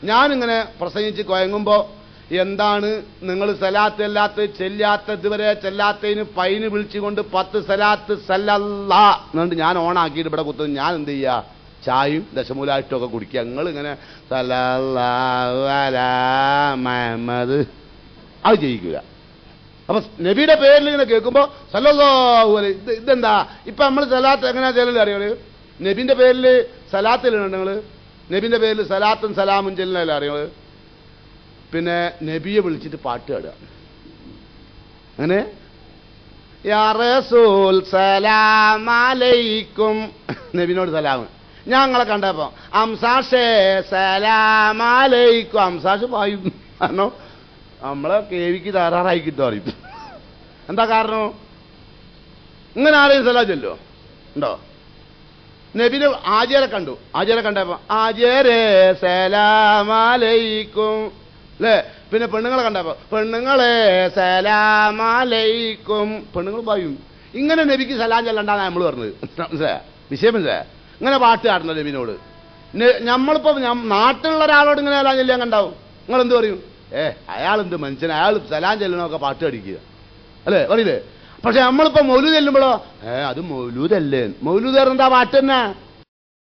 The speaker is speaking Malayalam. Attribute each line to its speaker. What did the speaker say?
Speaker 1: ഞാനിങ്ങനെ പ്രസംഗിച്ച് കുഴങ്ങുമ്പോൾ എന്താണ് നിങ്ങൾ സലാത്ത് അല്ലാത്ത ചെല്ലാത്ത ഇതുവരെ ചെല്ലാത്തതിന് ഫൈന് വിളിച്ചുകൊണ്ട് 10 സലാത്ത് സല്ലല്ലാ എന്നുകൊണ്ട് ഞാൻ ഓണാക്കിയിട്ട് ഇവിടെ കുത്തും. ഞാൻ എന്ത് ചെയ്യുക, ചായയും ദശമൂലായിട്ടൊക്കെ കുടിക്കുക. നിങ്ങളിങ്ങനെ സല്ലല്ലാഹു അലാ മുഹമ്മദ് അത് ചെയ്യിക്കുക. അപ്പൊ നബിയുടെ പേരിൽ ഇങ്ങനെ കേൾക്കുമ്പോൾ സല്ലല്ലാഹു അലൈഹി ഇതെന്താ ഇപ്പൊ നമ്മൾ സലാത്ത് എങ്ങനെയാ ചെല്ലല് അറിയോ? നബിന്റെ പേരിൽ സലാത്തിലുണ്ട് നിങ്ങൾ, നബിന്റെ പേരിൽ സലാത്തും സലാമും ചെല്ലല അറിയോ? പിന്നെ നബിയെ വിളിച്ചിട്ട് പാട്ട് പാടുക. അങ്ങനെ യാ റസൂൽ സലാം അലൈക്കും, നബിനോട് സലാം. ഞങ്ങളെ കണ്ടപ്പോ അംസാഷേ സലാം അലൈക്കും, അംസാഷ് പായും. കാരണം നമ്മളെ കേവിക്ക് തയ്യാറായി കിട്ടും അറിയും. എന്താ കാരണം? ഇങ്ങനെ ആരെയും സലാം ചെല്ലോ ഉണ്ടോ? നബിന് ആചാരെ കണ്ടു, ആചാരെ കണ്ടപ്പോ ആചാരേ സലാം അലൈക്കും അല്ലേ? പിന്നെ പെണ്ണുങ്ങളെ കണ്ടപ്പോ പെണ്ണുങ്ങളെ സലാം അലൈക്കും, പെണ്ണുങ്ങൾ പറയും. ഇങ്ങനെ നബിക്ക് സലാം ചെല്ലണ്ടാന്ന് നമ്മൾ പറഞ്ഞത്. മനസ്സിലായ വിഷയം? മനസ്സിലായ? ഇങ്ങനെ പാട്ട് കാട്ടണം നബിനോട്. നമ്മളിപ്പോ നാട്ടിലുള്ള ഒരാളോട് ഇങ്ങനെ സലാം ചെല്ലാൻ കണ്ടാവും, നിങ്ങൾ എന്ത് പറയും? അയാളെന്ത് മനുഷ്യൻ, അയാൾ സലാം ചെല്ലണമൊക്കെ പാട്ട് അടിക്കുക അല്ലേ, പറയില്ലേ? പക്ഷെ നമ്മളിപ്പോ മൗലൂദ് ചെല്ലുമ്പോഴോ അത് മൗലൂദല്ലേ, മൗലൂദ് എന്താ പാട്ട് തന്നെ.